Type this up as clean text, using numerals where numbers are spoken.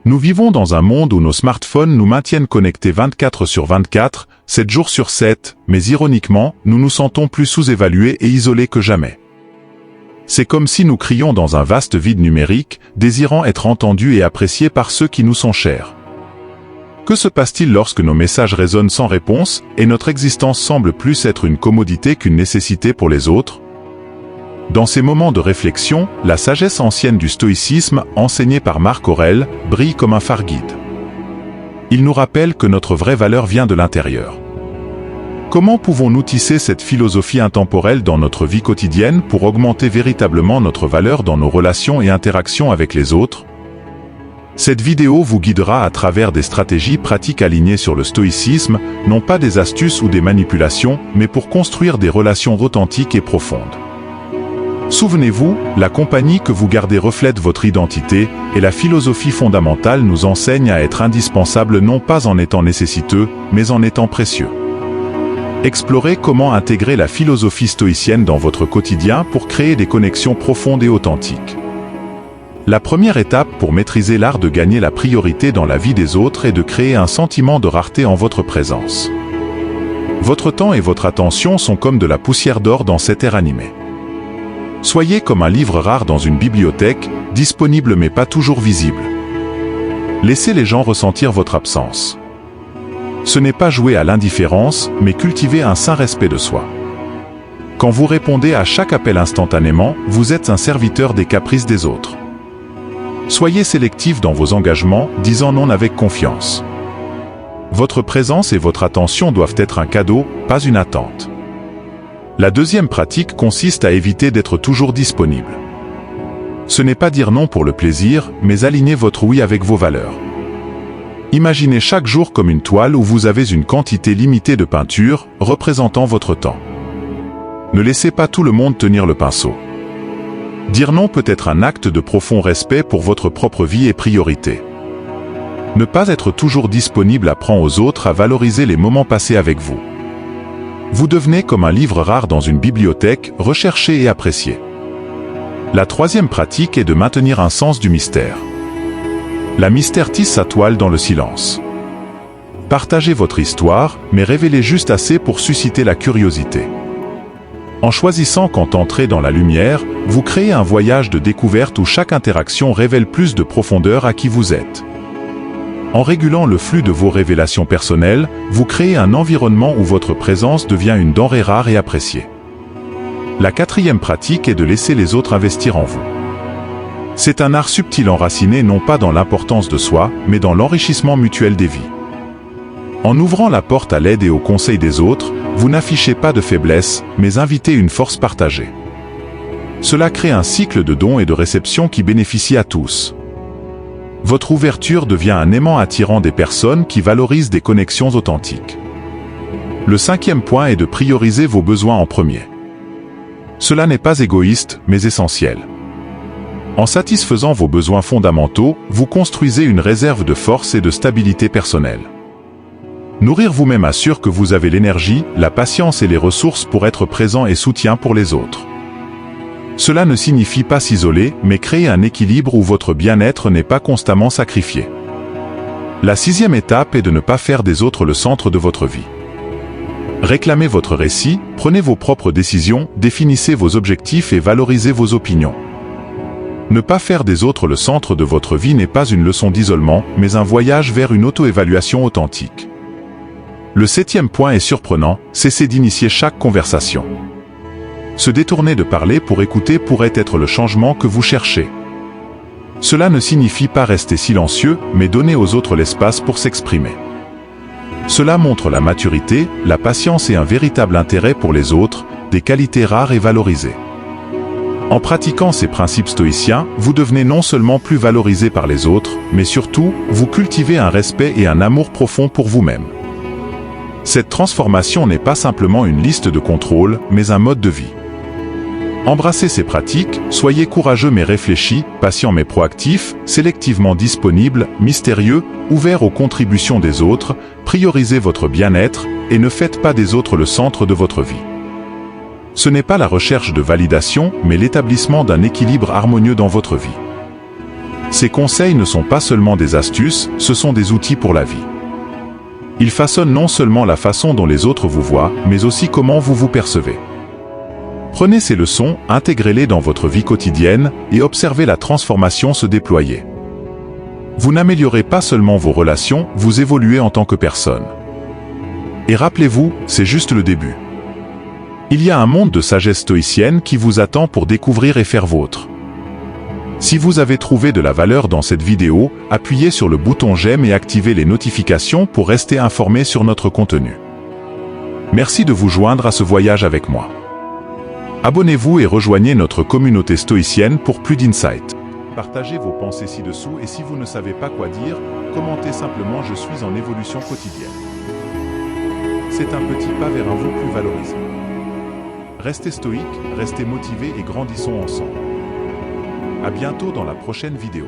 Nous vivons dans un monde où nos smartphones nous maintiennent connectés 24 sur 24, 7 jours sur 7, mais ironiquement, nous nous sentons plus sous-évalués et isolés que jamais. C'est comme si nous crions dans un vaste vide numérique, désirant être entendus et appréciés par ceux qui nous sont chers. Que se passe-t-il lorsque nos messages résonnent sans réponse, et notre existence semble plus être une commodité qu'une nécessité pour les autres? Dans ces moments de réflexion, la sagesse ancienne du stoïcisme, enseignée par Marc Aurèle, brille comme un phare guide. Il nous rappelle que notre vraie valeur vient de l'intérieur. Comment pouvons-nous tisser cette philosophie intemporelle dans notre vie quotidienne pour augmenter véritablement notre valeur dans nos relations et interactions avec les autres? Cette vidéo vous guidera à travers des stratégies pratiques alignées sur le stoïcisme, non pas des astuces ou des manipulations, mais pour construire des relations authentiques et profondes. Souvenez-vous, la compagnie que vous gardez reflète votre identité, et la philosophie fondamentale nous enseigne à être indispensable non pas en étant nécessiteux, mais en étant précieux. Explorez comment intégrer la philosophie stoïcienne dans votre quotidien pour créer des connexions profondes et authentiques. La première étape pour maîtriser l'art de gagner la priorité dans la vie des autres est de créer un sentiment de rareté en votre présence. Votre temps et votre attention sont comme de la poussière d'or dans cet air animé. Soyez comme un livre rare dans une bibliothèque, disponible mais pas toujours visible. Laissez les gens ressentir votre absence. Ce n'est pas jouer à l'indifférence, mais cultiver un sain respect de soi. Quand vous répondez à chaque appel instantanément, vous êtes un serviteur des caprices des autres. Soyez sélectif dans vos engagements, disant non avec confiance. Votre présence et votre attention doivent être un cadeau, pas une attente. La deuxième pratique consiste à éviter d'être toujours disponible. Ce n'est pas dire non pour le plaisir, mais aligner votre oui avec vos valeurs. Imaginez chaque jour comme une toile où vous avez une quantité limitée de peinture, représentant votre temps. Ne laissez pas tout le monde tenir le pinceau. Dire non peut être un acte de profond respect pour votre propre vie et priorité. Ne pas être toujours disponible apprend aux autres à valoriser les moments passés avec vous. Vous devenez comme un livre rare dans une bibliothèque, recherché et apprécié. La troisième pratique est de maintenir un sens du mystère. La mystère tisse sa toile dans le silence. Partagez votre histoire, mais révélez juste assez pour susciter la curiosité. En choisissant quand entrer dans la lumière, vous créez un voyage de découverte où chaque interaction révèle plus de profondeur à qui vous êtes. En régulant le flux de vos révélations personnelles, vous créez un environnement où votre présence devient une denrée rare et appréciée. La quatrième pratique est de laisser les autres investir en vous. C'est un art subtil enraciné non pas dans l'importance de soi, mais dans l'enrichissement mutuel des vies. En ouvrant la porte à l'aide et au conseil des autres, vous n'affichez pas de faiblesse, mais invitez une force partagée. Cela crée un cycle de dons et de réception qui bénéficie à tous. Votre ouverture devient un aimant attirant des personnes qui valorisent des connexions authentiques. Le cinquième point est de prioriser vos besoins en premier. Cela n'est pas égoïste, mais essentiel. En satisfaisant vos besoins fondamentaux, vous construisez une réserve de force et de stabilité personnelle. Nourrir vous-même assure que vous avez l'énergie, la patience et les ressources pour être présent et soutien pour les autres. Cela ne signifie pas s'isoler, mais créer un équilibre où votre bien-être n'est pas constamment sacrifié. La sixième étape est de ne pas faire des autres le centre de votre vie. Réclamez votre récit, prenez vos propres décisions, définissez vos objectifs et valorisez vos opinions. Ne pas faire des autres le centre de votre vie n'est pas une leçon d'isolement, mais un voyage vers une auto-évaluation authentique. Le septième point est surprenant, cessez d'initier chaque conversation. Se détourner de parler pour écouter pourrait être le changement que vous cherchez. Cela ne signifie pas rester silencieux, mais donner aux autres l'espace pour s'exprimer. Cela montre la maturité, la patience et un véritable intérêt pour les autres, des qualités rares et valorisées. En pratiquant ces principes stoïciens, vous devenez non seulement plus valorisé par les autres, mais surtout, vous cultivez un respect et un amour profond pour vous-même. Cette transformation n'est pas simplement une liste de contrôles, mais un mode de vie. Embrassez ces pratiques, soyez courageux mais réfléchis, patient mais proactif, sélectivement disponible, mystérieux, ouvert aux contributions des autres, priorisez votre bien-être, et ne faites pas des autres le centre de votre vie. Ce n'est pas la recherche de validation, mais l'établissement d'un équilibre harmonieux dans votre vie. Ces conseils ne sont pas seulement des astuces, ce sont des outils pour la vie. Ils façonnent non seulement la façon dont les autres vous voient, mais aussi comment vous vous percevez. Prenez ces leçons, intégrez-les dans votre vie quotidienne et observez la transformation se déployer. Vous n'améliorez pas seulement vos relations, vous évoluez en tant que personne. Et rappelez-vous, c'est juste le début. Il y a un monde de sagesse stoïcienne qui vous attend pour découvrir et faire vôtre. Si vous avez trouvé de la valeur dans cette vidéo, appuyez sur le bouton j'aime et activez les notifications pour rester informé sur notre contenu. Merci de vous joindre à ce voyage avec moi. Abonnez-vous et rejoignez notre communauté stoïcienne pour plus d'insights. Partagez vos pensées ci-dessous et si vous ne savez pas quoi dire, commentez simplement « Je suis en évolution quotidienne ». C'est un petit pas vers un vous plus valorisé. Restez stoïque, restez motivé et grandissons ensemble. À bientôt dans la prochaine vidéo.